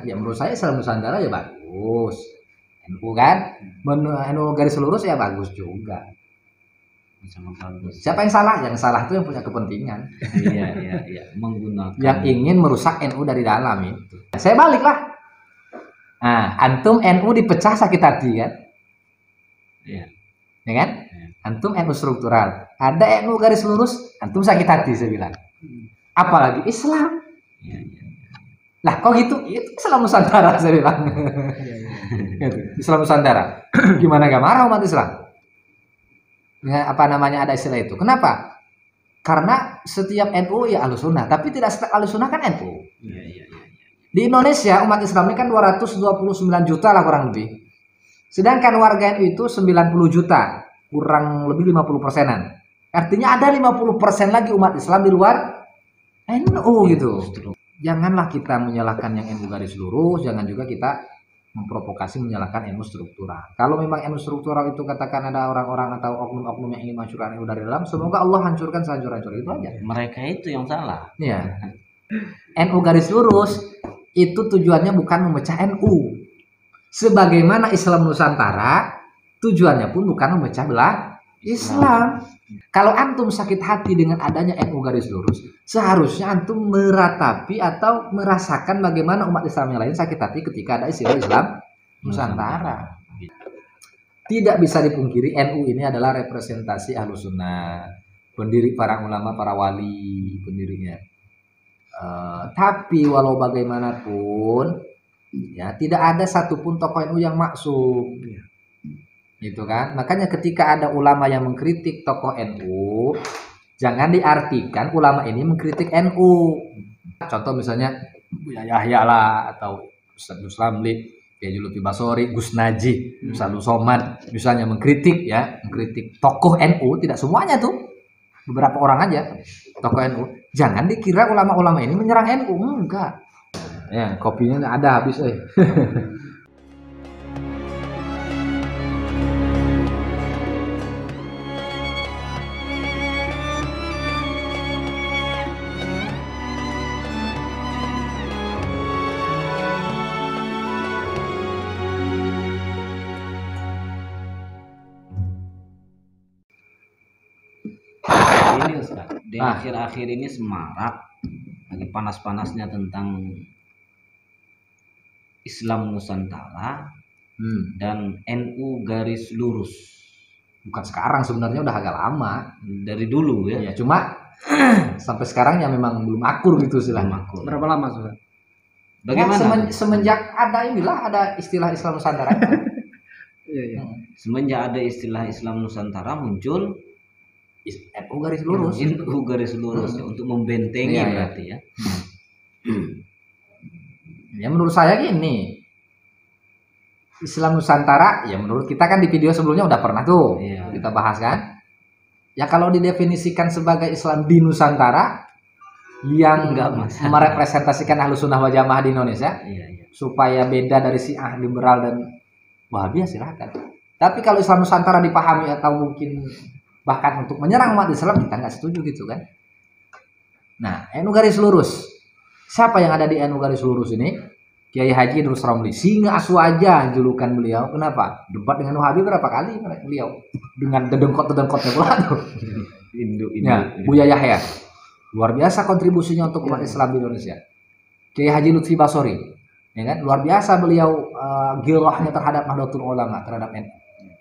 Ya menurut saya Islam Nusantara ya bagus. NU kan, NU garis lurus ya bagus juga. Sama bagus. Siapa yang salah? Yang salah itu yang punya kepentingan. Iya. Menggunakan. Yang ingin merusak NU dari dalam itu. Saya balik lah. Nah, antum NU dipecah sakit hati kan? Iya. Ya kan? Antum NU struktural. Ada NU garis lurus, antum sakit hati saya bilang. Apalagi Islam. Iya. Lah kok gitu? Itu Islam Nusantara saya bilang. Islam Nusantara. Gimana gak marah umat Islam? Ya, apa namanya ada istilah itu? Kenapa? Karena setiap NU ya Ahlussunnah, tapi tidak setiap Ahlussunnah kan NU. Iya. Di Indonesia umat Islam ini kan 229 juta lah kurang lebih. Sedangkan warga NU itu 90 juta, kurang lebih 50%-an. Artinya ada 50% lagi umat Islam di luar NU gitu. Janganlah kita menyalahkan yang NU garis lurus, jangan juga kita memprovokasi menyalahkan NU struktural. Kalau memang NU struktural itu katakan ada orang-orang atau oknum-oknum yang ingin menghancurkan NU dari dalam, semoga Allah hancurkan sehancur-hancur itu aja. Mereka itu yang salah. Iya. NU garis lurus itu tujuannya bukan memecah NU. Sebagaimana Islam Nusantara tujuannya pun bukan memecah belah Islam. Kalau antum sakit hati dengan adanya NU garis lurus, seharusnya antum meratapi atau merasakan bagaimana umat Islam yang lain sakit hati ketika ada istilah Islam Nusantara. Tidak bisa dipungkiri NU ini adalah representasi Ahlussunnah, pendiri para ulama, para wali pendirinya. Tapi walau bagaimanapun, ya tidak ada satupun tokoh NU yang maksum. Gitu kan, makanya ketika ada ulama yang mengkritik tokoh NU, jangan diartikan ulama ini mengkritik NU. Contoh misalnya Buya Yahya lah, atau Ustaz Nusramli, Kiai Lutfi Basori, Gus Najih, Ustaz Somad, misalnya mengkritik tokoh NU, tidak semuanya tuh, beberapa orang aja tokoh NU. Jangan dikira ulama-ulama ini menyerang NU, enggak. Ya, kopinya ada habis Ini Ustaz, di akhir-akhir ini semarak lagi panas-panasnya tentang Islam Nusantara dan NU garis lurus. Bukan sekarang, sebenarnya udah agak lama dari dulu ya. Ya cuma sampai sekarang ya memang belum akur gitu istilahnya. Berapa lama sudah? Bagaimana? Ya, semenjak ada istilah Islam Nusantara. Iya. Semenjak ada istilah Islam Nusantara muncul NU garis lurus. NU garis lurus untuk membentengi berarti ya. Ya menurut saya gini, Islam Nusantara ya menurut kita kan di video sebelumnya udah pernah tuh kita bahas kan. Ya kalau didefinisikan sebagai Islam di Nusantara yang merepresentasikan Ahlussunnah wal Jamaah di Indonesia, supaya beda dari Syiah, liberal dan Wahabi, silakan. Tapi kalau Islam Nusantara dipahami atau mungkin bahkan untuk menyerang umat Islam, kita nggak setuju gitu kan. Nah, NU garis lurus, siapa yang ada di NU garis lurus ini? Kiai Haji Idrus Ramli, singa asu aja julukan beliau. Kenapa? Debat dengan Wahabi berapa kali beliau dengan dedengkot-dedengkotnya pula tuh. Buya Yahya, luar biasa kontribusinya untuk umat Islam di Indonesia. Kiai Haji Lutfi Basori, ya kan, luar biasa beliau gilahnya terhadap Nahdlatul Ulama, terhadap NU.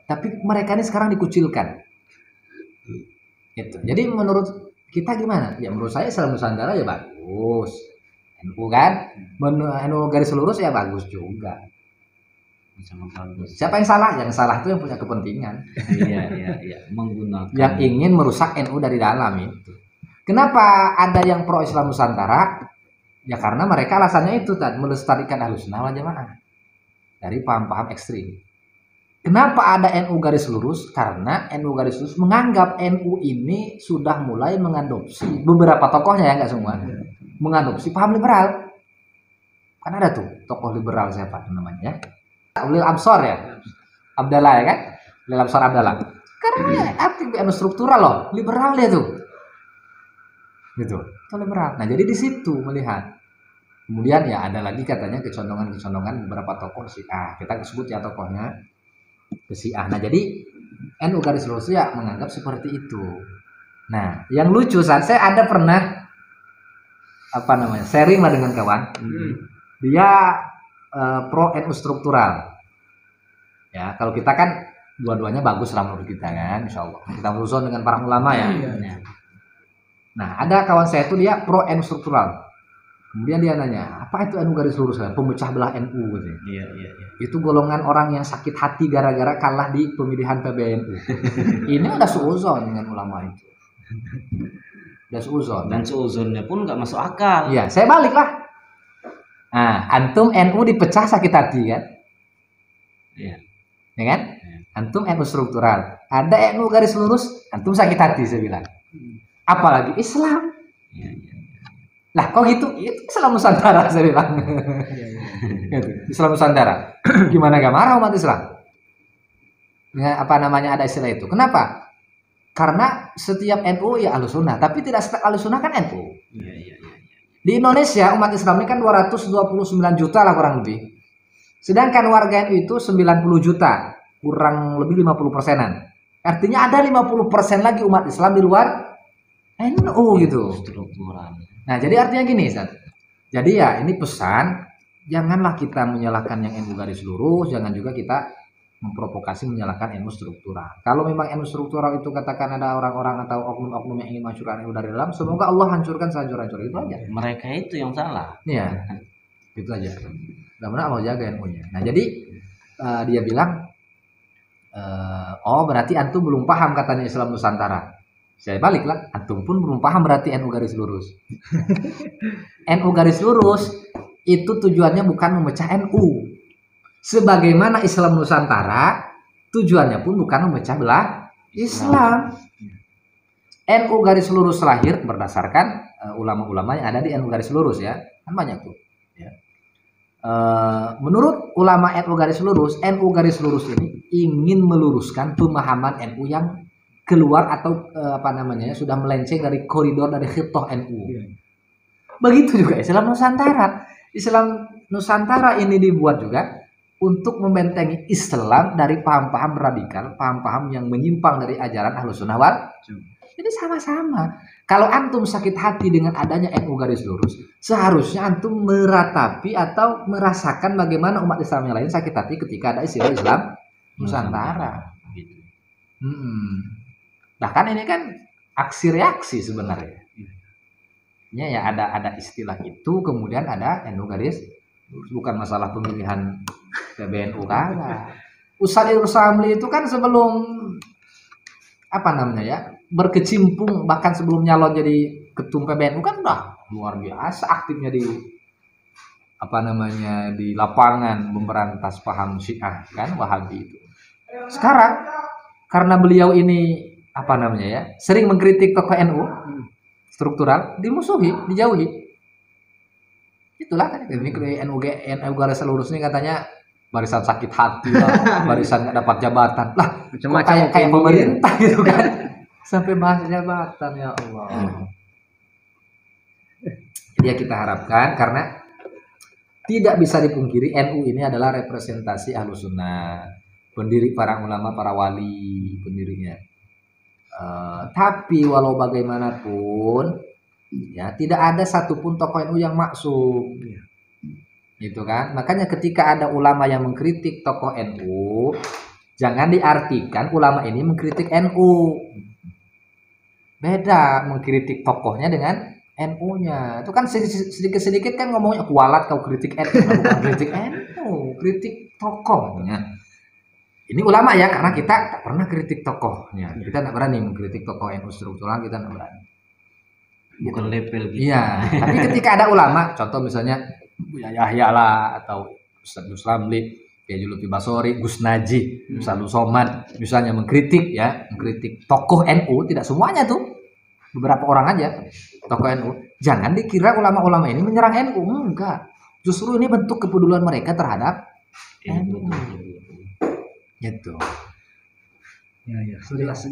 Tapi mereka ini sekarang dikucilkan. Gitu. Jadi menurut kita gimana? Ya menurut saya Islam Nusantara ya bagus. NU kan, NU garis lurus ya bagus juga. Sama bagus. Siapa yang salah? Yang salah itu yang punya kepentingan. Iya. Menggunakan. Yang ingin merusak NU dari dalam itu. Kenapa ada yang pro Islam Nusantara? Ya karena mereka alasannya itu tadi, melestarikan Ahlussunnah wal Jamaah dari paham-paham ekstrim. Kenapa ada NU garis lurus? Karena NU garis lurus menganggap NU ini sudah mulai mengadopsi beberapa tokohnya, ya nggak semua, mengadopsi paham liberal. Kan ada tuh tokoh liberal siapa namanya ya? Ulil Absor ya, Abdallah ya kan? Ulil Absor Abdallah. Karena aktif NU struktural loh, liberal dia tuh. Gitu. Itu liberal. Nah, jadi di situ melihat Kemudian ya ada lagi katanya kecondongan beberapa tokoh Syiah. Kita sebut ya tokohnya ke Syiah. Nah, jadi NU garis lurus ya menganggap seperti itu. Nah, yang lucu saat saya ada pernah sharing lah dengan kawan. Dia pro NU struktural. Ya, kalau kita kan dua-duanya bagus lah menurut kita kan, insya Allah. Kita berusaha dengan para ulama ya. Nah, ada kawan saya itu dia pro NU struktural. Kemudian dia nanya, apa itu NU garis lurus? Pemecah belah NU gitu. Iya. Itu golongan orang yang sakit hati gara-gara kalah di pemilihan PBNU. Ini udah seuzon dengan ulama itu. Udah seuzon. Dan seuzonnya pun nggak masuk akal. Iya, saya balik lah. Nah, antum NU dipecah sakit hati kan? Iya. Ya kan? Antum NU struktural. Ada NU garis lurus, antum sakit hati saya bilang. Apalagi Islam. Iya. Lah kok gitu? Itu Islam Nusantara saya bilang. Gitu. Islam Nusantara. Gimana gak marah umat Islam? Ya, ada istilah itu. Kenapa? Karena setiap NU ya Ahlussunnah, tapi tidak setiap Ahlussunnah kan NU. Iya. Di Indonesia umat Islam ini kan 229 juta lah kurang lebih. Sedangkan warga NU itu 90 juta, kurang lebih 50%-an. Artinya ada 50% lagi umat Islam di luar NU gitu. Struktural. Nah, jadi artinya gini, Ustaz. Jadi ya ini pesan, janganlah kita menyalahkan yang NU garis lurus, jangan juga kita memprovokasi menyalahkan NU struktural. Kalau memang NU struktural itu katakan ada orang-orang atau oknum-oknum yang ingin menghancurkan NU dari dalam, semoga Allah hancurkan sehancur-hancurnya itu aja. Mereka itu yang salah. Iya, itu aja. Mudah-mudahan Allah jaga NU-nya. Nah, jadi dia bilang, oh berarti antum belum paham katanya Islam Nusantara. Saya balik lah, antum pun belum paham berarti NU garis lurus. NU garis lurus itu tujuannya bukan memecah NU. Sebagaimana Islam Nusantara tujuannya pun bukan memecah belah Islam. NU garis lurus lahir berdasarkan ulama-ulama yang ada di NU garis lurus ya, kan banyak tuh. Ya. Menurut ulama NU garis lurus ini ingin meluruskan pemahaman NU yang keluar atau sudah melenceng dari koridor dari khitoh NU. Begitu juga Islam Nusantara. Islam Nusantara ini dibuat juga untuk membentengi Islam dari paham-paham radikal, paham-paham yang menyimpang dari ajaran Ahlussunnah wal. Jadi sama-sama. Kalau antum sakit hati dengan adanya NU garis lurus, seharusnya antum meratapi atau merasakan bagaimana umat Islam yang lain sakit hati ketika ada istilah Islam Nusantara. Bahkan ini kan aksi reaksi sebenarnya. Ya ada istilah itu, kemudian ada NU garis, bukan masalah pemilihan PBNU kalah. Ustadz Idrus Ramli itu kan sebelum berkecimpung, bahkan sebelum nyalon jadi ketum PBNU kan udah luar biasa aktifnya di lapangan memberantas paham Syiah kan Wahabi itu. Sekarang karena beliau ini sering mengkritik tokoh NU struktural, dimusuhi, dijauhi. Itulah kan ini NU garis lurus ini katanya barisan sakit hati lah, barisan nggak dapat jabatan lah, kayak pemerintah gitu kan, sampai bahas jabatan ya Allah. Jadi kita harapkan, karena tidak bisa dipungkiri NU ini adalah representasi Ahlussunnah, pendiri para ulama, para wali pendirinya. Tapi walau bagaimanapun ya tidak ada satupun tokoh NU yang maksum. Gitu kan? Makanya ketika ada ulama yang mengkritik tokoh NU, jangan diartikan ulama ini mengkritik NU. Beda mengkritik tokohnya dengan NU-nya. Itu kan sedikit-sedikit kan ngomongnya kualat kau kritik NU, bukan kritik NU, kritik tokohnya. Ini ulama ya, karena kita tak pernah kritik tokohnya. Kita tak berani mengkritik tokoh NU struktural, kita tak berani. Bukan level gitu. Iya, tapi ketika ada ulama, contoh misalnya Buya Yahya lah, atau Ustadz Idrus Ramli, Kiai Lutfi Basori, Gus Najih, Ustadz Somad, misalnya mengkritik tokoh NU, tidak semuanya tuh, beberapa orang aja tokoh NU. Jangan dikira ulama-ulama ini menyerang NU, enggak. Justru ini bentuk kepedulian mereka terhadap NU. Gitu. Ya, jelas.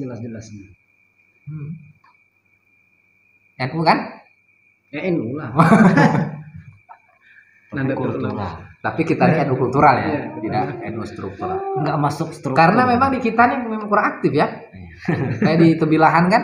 NU kan? NU lah. Nanda kultural. Tapi kita ini NU kultural ya, tidak NU struktural. Enggak masuk struktur. Karena memang di kita ini memang kurang aktif ya. Kayak di Tebilahan kan,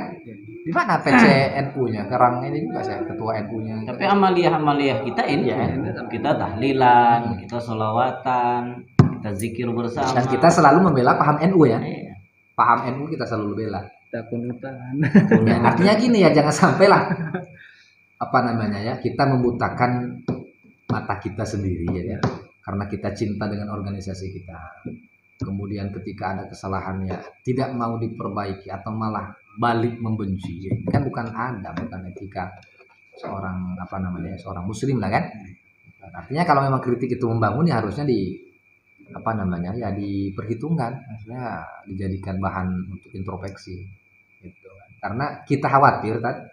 di mana PCNU-nya? Kerang ini juga saya ketua NU-nya. Tapi amaliyah kita ini Ya. kita tahlilan, kita sholawatan, kita zikir bersama. Dan kita selalu membela paham NU ya. Iya. Paham NU kita selalu bela. kita kunutan. Ya, artinya gini ya, jangan sampai lah apa namanya ya, kita membutakan mata kita sendiri ya, karena kita cinta dengan organisasi kita. Kemudian ketika ada kesalahannya tidak mau diperbaiki atau malah balik membenci, ya, kan bukan etika seorang apa namanya seorang muslim lah kan. Artinya kalau memang kritik itu membangun ya harusnya apa namanya ya diperhitungkan, maksudnya dijadikan bahan untuk introspeksi gitu. Karena kita khawatir kan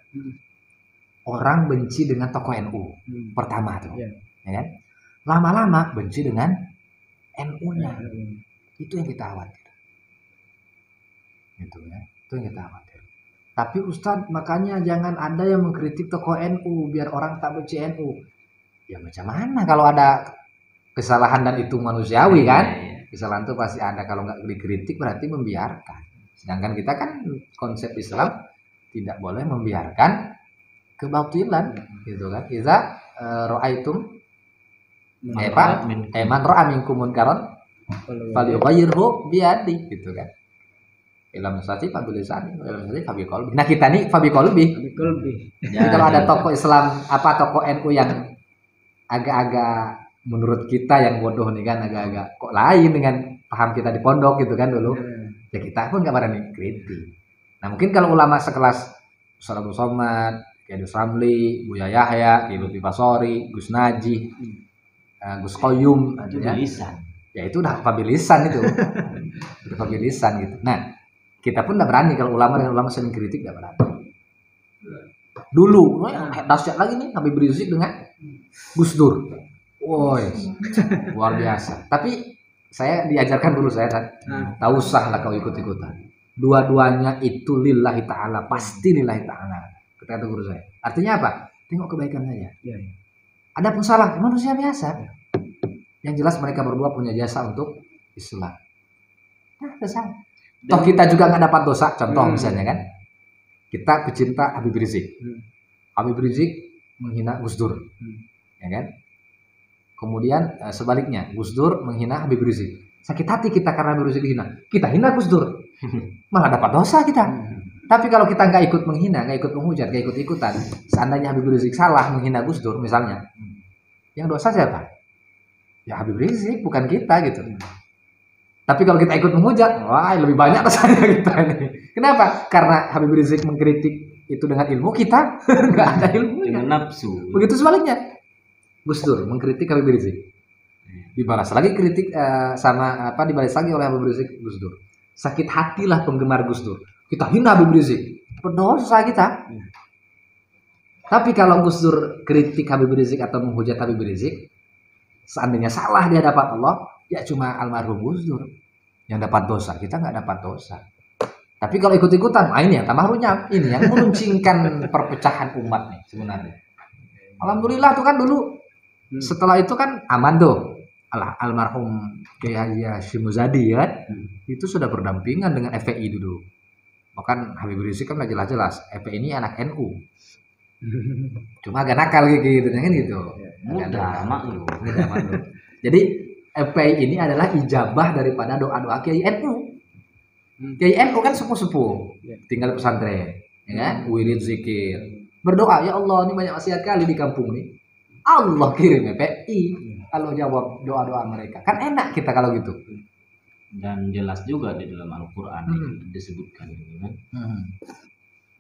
orang benci dengan tokoh NU pertama tuh, ya kan? Lama-lama benci dengan NU-nya, itu yang kita khawatir, gitu ya, itu yang kita khawatir. Tapi Ustadz, makanya jangan ada yang mengkritik tokoh NU biar orang tak benci NU. Ya macam mana kalau ada kesalahan dan itu manusiawi kan? Kesalahan itu pasti ada, kalau nggak dikritik berarti membiarkan. Sedangkan kita kan konsep Islam tidak boleh membiarkan kebatilan, gitu kan? Iza ra'aitum man ra'a minkum munkaran falyughayyirhu biyadi, gitu kan? Ilmu sati fabilisani, ilmu sati fabiqalbi. Nah kita nih fabiqalbi. Jadi kalau ada tokoh Islam tokoh NU yang agak-agak menurut kita yang bodoh nih kan, agak-agak kok lain dengan paham kita di pondok gitu kan dulu, ya kita pun nggak berani kritik. Nah mungkin kalau ulama sekelas Ustaz Abdul Somad, Kiai Ramli, Buya Yahya, Kiai Lutfi Pasori, Gus Naji, Gus Koyum, ya itu udah pabilisan itu, udah pabilisan gitu. Nah kita pun nggak berani kalau ulama dengan ulama sering kritik, nggak berani. Dulu dahsyat lagi nih Habib Rizik dengan Gus Dur. Woi, luar biasa. Tapi saya diajarkan dulu saya kan, tak usah lah kau ikut-ikutan. Dua-duanya itu lillahi ta'ala, pasti lillahi ta'ala. Kata guru saya. Artinya apa? Tengok kebaikan saja. Ada pun salah, manusia biasa. Yang jelas mereka berdua punya jasa untuk Islam. Nah, besar. Toh kita juga nggak dapat dosa. Contoh misalnya kan, kita pecinta Habib Rizik. Habib Rizik menghina Gus Dur, ya kan? Kemudian sebaliknya Gus Dur menghina Habib Rizik. Sakit hati kita karena Habib Rizik dihina. Kita hina Gus Dur, malah dapat dosa kita. Tapi kalau kita nggak ikut menghina, nggak ikut menghujat, nggak ikut-ikutan, seandainya Habib Rizik salah menghina Gus Dur misalnya, yang dosa siapa? Ya Habib Rizik, bukan kita gitu. Tapi kalau kita ikut menghujat, wah lebih banyak dosanya kita ini. Kenapa? Karena Habib Rizik mengkritik itu dengan ilmu, kita nggak ada ilmu. Dengan nafsu. Begitu sebaliknya. Gus Dur mengkritik Habib Rizik, dibalas lagi kritik dibalas lagi oleh Habib Rizik Gus Dur. Sakit hatilah penggemar Gus Dur, kita hina Habib Rizik, berdosa kita. Tapi kalau Gus Dur kritik Habib Rizik atau menghujat Habib Rizik, seandainya salah di hadapan Allah, ya cuma almarhum Gus Dur yang dapat dosa, kita nggak dapat dosa. Tapi kalau ikut-ikutan, ini ya tambah runyam, ini yang meruncingkan perpecahan umat nih sebenarnya. Alhamdulillah tuh kan dulu. Setelah itu kan aman tuh, almarhum Kiai Haji Hashim Muzadi kan, itu sudah berdampingan dengan FPI dulu. Bahkan Habib Rizik kan jelas-jelas FPI ini anak NU, cuma agak nakal gitu kan gitu. Mudah maklum. Jadi FPI ini adalah ijabah daripada doa-doa Kiai NU. Kiai NU kan sepuh-sepuh, tinggal di pesantren, ya kan, wirid zikir, berdoa ya Allah ini banyak maksiat kali di kampung nih. Allah kirim FPI, kalau jawab doa-doa mereka. Kan enak kita kalau gitu. Dan jelas juga di dalam Al-Quran disebutkan gitu kan.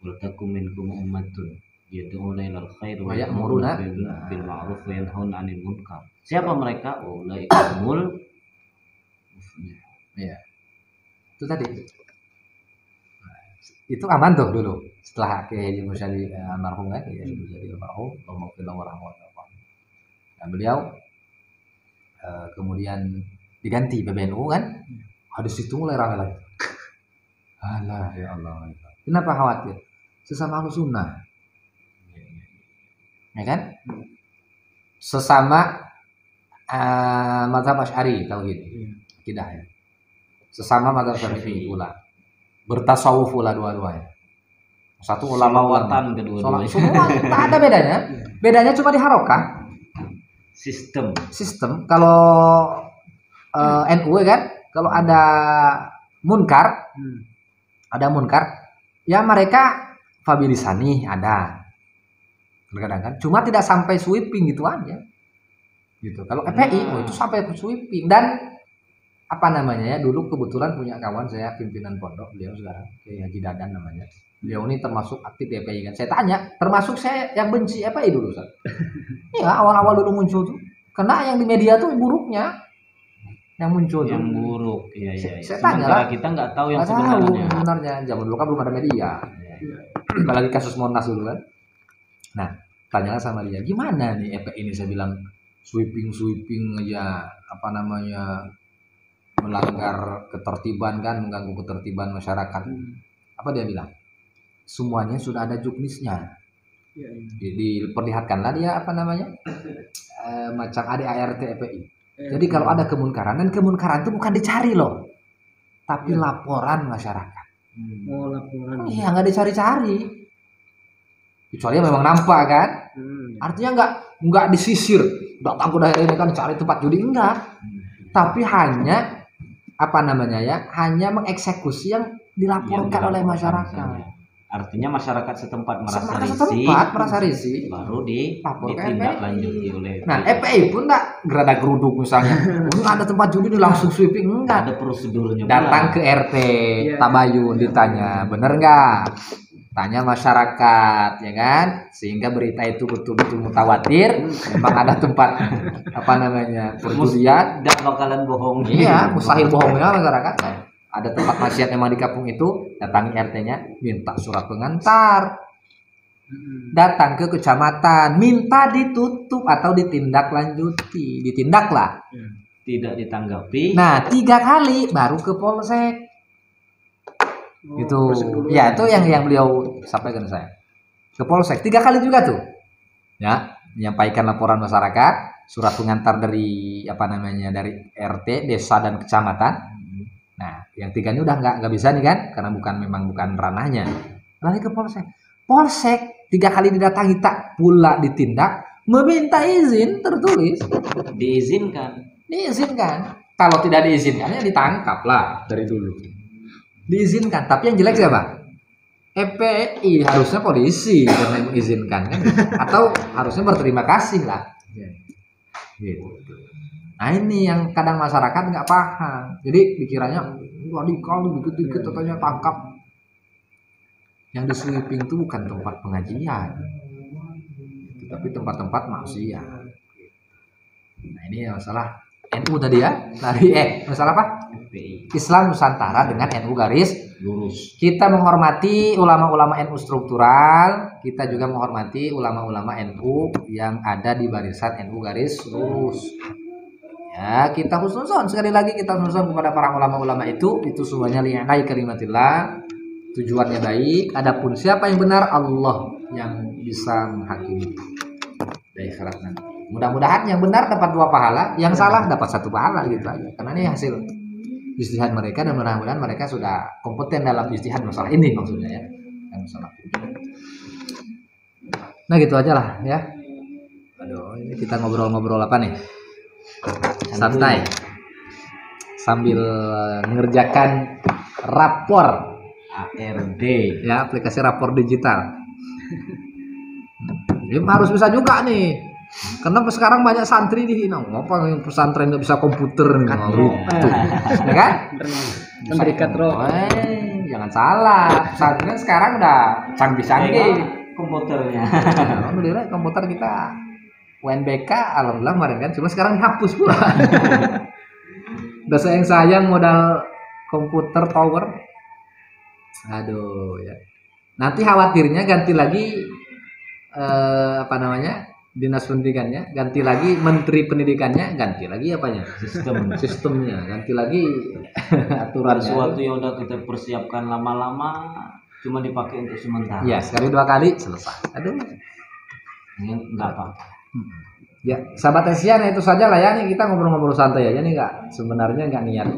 Wal takum minkum ummatun yad'una ilal khair wa ya'muruna bil ma'ruf wa yanhauna 'anil munkar. Siapa mereka? Ulaika humul muflihun. Ya. Itu tadi. Itu aman tuh dulu. Setelah Kiai Haji Muzadi almarhum kan, Kiai Haji Muzadi almarhum, dan beliau kemudian diganti PBNU kan, hadis itu mulai ramai lagi. Alah ya Allah, kenapa khawatir? Sesama Ahlus Sunnah, ya kan? Sesama mazhab Asy'ari tauhid. Akidah ya. Sesama mazhab Syafi'i pula. Bertasawuf pula dua-duanya. Satu ulama watan kedua-duanya. Semua tak ada bedanya. Bedanya cuma di harokah. Sistem. Kalau NU kan, kalau ada munkar, ya mereka fabilisani ada. Kadang-kadang kan, cuma tidak sampai sweeping gitu aja. Gitu. Kalau FPI itu sampai sweeping. Dan apa namanya ya, dulu kebetulan punya kawan saya pimpinan pondok, beliau sekarang Kiai Haji Dadan namanya. Beliau ini termasuk aktif di FPI kan. Saya tanya, termasuk saya yang benci FPI dulu, Ustaz. Iya, awal-awal dulu muncul tuh. Karena yang di media tuh buruknya yang muncul. Yang buruk, iya. Saya tanya lah. Kita nggak tahu yang sebenarnya. Zaman dulu kan belum ada media. Apalagi kasus Monas dulu kan. Nah, tanyalah sama dia, gimana nih FPI ini? Saya bilang sweeping aja, apa namanya, melanggar ketertiban kan, mengganggu ketertiban masyarakat. Apa dia bilang? Semuanya sudah ada juknisnya. Diperlihatkanlah dia apa namanya, macam ADART FPI. Jadi kalau ada kemunkaran, dan kemunkaran itu bukan dicari loh, tapi laporan masyarakat. Laporan. Iya, nggak dicari-cari. Kecuali memang nampak kan. Artinya nggak disisir. Datang ke daerah ini kan cari tempat judi, enggak. Tapi hanya apa namanya ya, hanya mengeksekusi yang dilaporkan oleh masyarakat. Artinya masyarakat setempat merasa risih, baru ditindaklanjuti oleh. Nah, FPI pun enggak gerada geruduk misalnya. Ada tempat judi langsung sweeping, enggak. Ada prosedurnya. Datang ke RT Tabayun ditanya, bener enggak? Tanya masyarakat, ya kan? Sehingga berita itu betul-betul mutawatir. Memang ada tempat apa namanya, perjudian, tidak bakalan bohong. Iya, mustahil bohongnya masyarakat. Ada tempat maksiat memang di kampung itu, datangi RT-nya, minta surat pengantar. Datang ke kecamatan, minta ditutup atau ditindaklanjuti. Ditindaklah. Tidak ditanggapi. Nah, 3 kali baru ke polsek. Itu ya, itu yang beliau sampaikan saya. Ke polsek 3 kali juga tuh. Ya, menyampaikan laporan masyarakat, surat pengantar dari apa namanya, dari RT, desa dan kecamatan. Nah, yang 3 ini udah nggak bisa nih kan, karena memang bukan ranahnya. Lari ke polsek. Polsek 3 kali didatangi tak pula ditindak, meminta izin tertulis. Diizinkan. Kalau tidak diizinkan ya ditangkap lah dari dulu. Diizinkan, tapi yang jelek siapa? FPI, harusnya polisi karena mengizinkan kan, atau harusnya berterima kasih lah. Gitu. Nah, ini yang kadang masyarakat nggak paham. Jadi pikirannya radikal, dikit-dikit katanya tangkap. Yang di sweeping itu bukan tempat pengajian, tapi tempat-tempat maksiat. Nah, ini masalah NU tadi ya. Masalah apa? Islam Nusantara dengan NU garis lurus. Kita menghormati ulama-ulama NU struktural, kita juga menghormati ulama-ulama NU yang ada di barisan NU garis lurus. Ya, kita husnuzon, sekali lagi kita husnuzon kepada para ulama-ulama itu semuanya li'anai kalimatillah, tujuannya baik. Adapun siapa yang benar, Allah yang bisa menghakimi dari akhirat nanti. Mudah-mudahan yang benar dapat 2 pahala, yang salah dapat 1 pahala gitu aja. Karena ini hasil ijtihad mereka, dan mudah-mudahan mereka sudah kompeten dalam ijtihad masalah ini, maksudnya ya. Masalah. Nah, gitu aja lah ya. Aduh, ini kita ngobrol-ngobrol apa nih? Santai. Sambil mengerjakan rapor ARD ya, aplikasi rapor digital. Ini harus bisa juga nih. Karena sekarang banyak santri di sini, apa yang pesantren nggak bisa komputer nih, gitu, ya kan? Jangan salah, pesantren sekarang udah canggih-canggih komputernya. Alhamdulillah komputer kita UNBK, alhamdulillah kemarin kan, cuma sekarang dihapus pula. Udah sayang modal komputer power. Aduh ya. Nanti khawatirnya ganti lagi apa namanya? Dinas pendidikannya, ganti lagi menteri pendidikannya, ganti lagi apanya, sistemnya, ganti lagi aturannya. Sesuatu yang udah kita persiapkan lama-lama cuma dipakai untuk sementara. Ya, sekali 2 kali selesai. Aduh, ini nggak apa-apa. Ya, sahabat Asia, nah itu saja lah ya, nih kita ngobrol-ngobrol santai aja nih, nggak sebenarnya nggak niat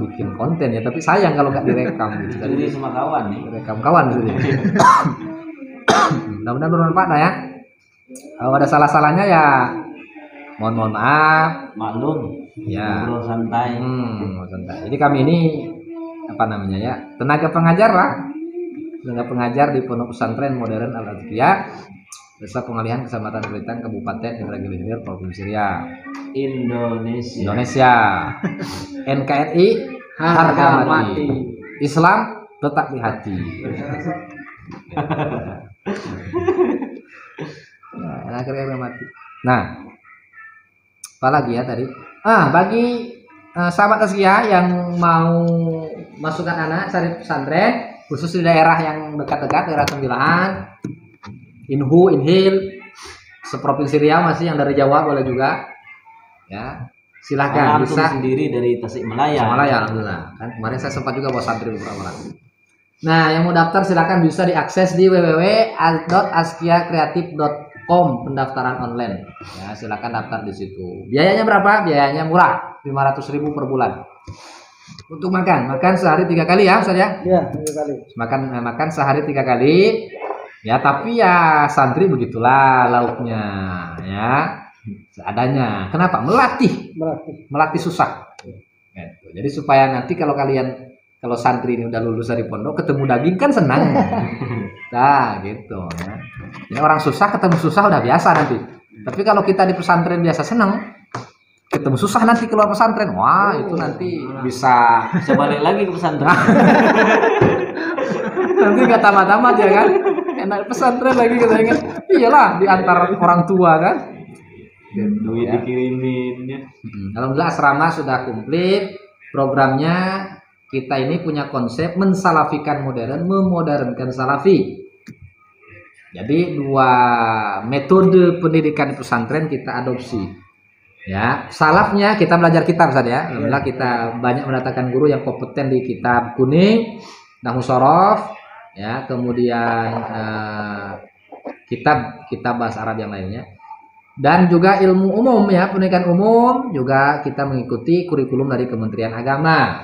bikin konten ya, tapi sayang kalau nggak direkam gitu. Jadi sama kawan nih. Direkam kawan gitu. Mudah-mudahan bermanfaat lah ya. Kalau ada salah-salahnya ya mohon maaf. Maklum. Ya. Ngobrol santai. Santai. Jadi kami ini apa namanya ya, tenaga pengajar lah, tenaga pengajar di Pondok Pesantren Modern Al-Azkiyah, Desa Pengalihan Kecamatan Belitung, Kabupaten Indragiri Hilir, Provinsi Riau, Indonesia. NKRI harga mati. Islam tetap di hati. Akhirnya mati. Nah, apalagi ya tadi? Bagi sahabat Asia yang mau masukkan anak cari pesantren, khusus di daerah yang dekat-dekat, daerah Sembilan, Inhil, seprovinsi Riau masih, yang dari Jawa boleh juga. Ya, silakan bisa sendiri dari Tasikmalaya. Alhamdulillah. Kan kemarin saya sempat juga bawa santri beberapa orang. Nah, yang mau daftar silakan bisa diakses di www.askiakreatif.com, pendaftaran online. Ya, silakan daftar di situ. Biayanya berapa? Biayanya murah, 500.000 per bulan. Untuk makan sehari 3 kali ya, Ustaz ya? Iya, 3 kali. Makan sehari 3 kali. Ya, tapi ya santri begitulah lauknya, ya. Seadanya. Kenapa? Melatih susah. Gitu. Jadi supaya nanti kalau santri ini udah lulus dari pondok, ketemu daging kan senang. Nah, gitu ya. Ini orang susah ketemu susah udah biasa nanti. Tapi kalau kita di pesantren biasa senang, ketemu susah nanti keluar pesantren, wah itu nanti bisa balik lagi ke pesantren. Nanti nggak tamat-tamat ya kan? Enak pesantren lagi kita ingat. Iyalah, di antara orang tua kan. Duit dikirimin ya. Alhamdulillah asrama sudah komplit. Programnya kita ini punya konsep mensalafikan modern, memodernkan salafi. Jadi 2 metode pendidikan di pesantren kita adopsi. Ya, salafnya kita belajar kitab saja ya. Alhamdulillah kita banyak mendatangkan guru yang kompeten di kitab kuning, Nahwu Shorof, ya, kemudian kitab bahasa Arab yang lainnya. Dan juga ilmu umum ya, pendidikan umum juga kita mengikuti kurikulum dari Kementerian Agama.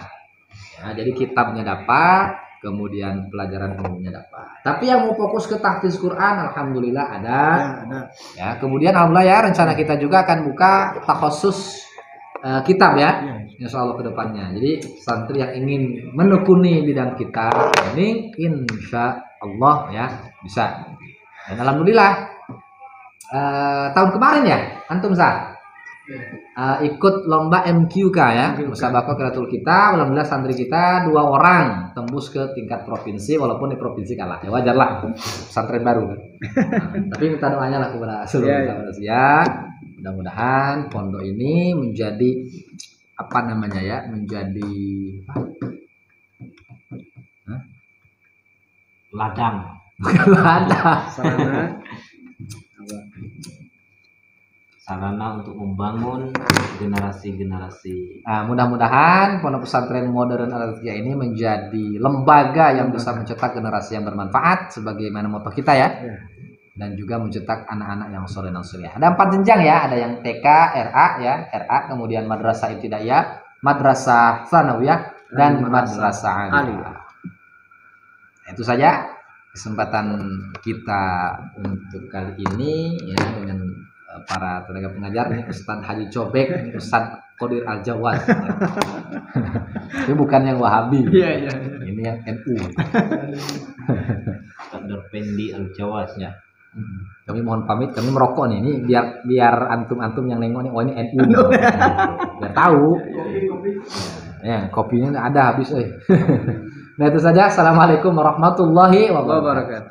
Ya, jadi kitabnya dapat, kemudian pelajaran umumnya dapat. Tapi yang mau fokus ke tahfiz Quran, alhamdulillah ada. Ya, kemudian alhamdulillah ya, rencana kita juga akan buka takhusus kitab ya, insya Allah ke depannya. Jadi santri yang ingin menekuni bidang kitab ini, insya Allah ya bisa. Dan alhamdulillah tahun kemarin ya, antum ikut lomba MQK ya, Musabaqah Qiraatul Kitab. Alhamdulillah santri kita 2 orang tembus ke tingkat provinsi, walaupun di provinsi kalah. Ya wajar lah, pesantren baru kan. Tapi minta doanya lah kepada seluruh sahabat ya. Mudah-mudahan pondok ini menjadi apa namanya ya, menjadi ladang. Bukan ladang. Sarana untuk membangun generasi-generasi. Nah, mudah-mudahan Pondok Pesantren Modern Al-Azkiyah ini menjadi lembaga yang bisa mencetak generasi yang bermanfaat sebagaimana moto kita ya. Dan juga mencetak anak-anak yang soleh dan solehah. Ada 4 jenjang ya, ada yang TK, RA ya, RA, kemudian madrasah ibtidaiyah, madrasah tsanawiyah, dan madrasah aliyah. Itu saja kesempatan kita untuk kali ini ya, dengan para tenaga pengajar ini, Ustaz Haji Cobek, ini Ustaz Qadir Al-Jawad. Ini bukan yang Wahabi. Iya. Ini yang NU. Qadir Pendi Al-Jawad ya. Kami mohon pamit, kami merokok nih. Ini biar antum-antum yang nengok nih, oh ini NU. Biar tahu. Ya, kopinya ada habis. Nah itu saja. Assalamualaikum warahmatullahi wabarakatuh.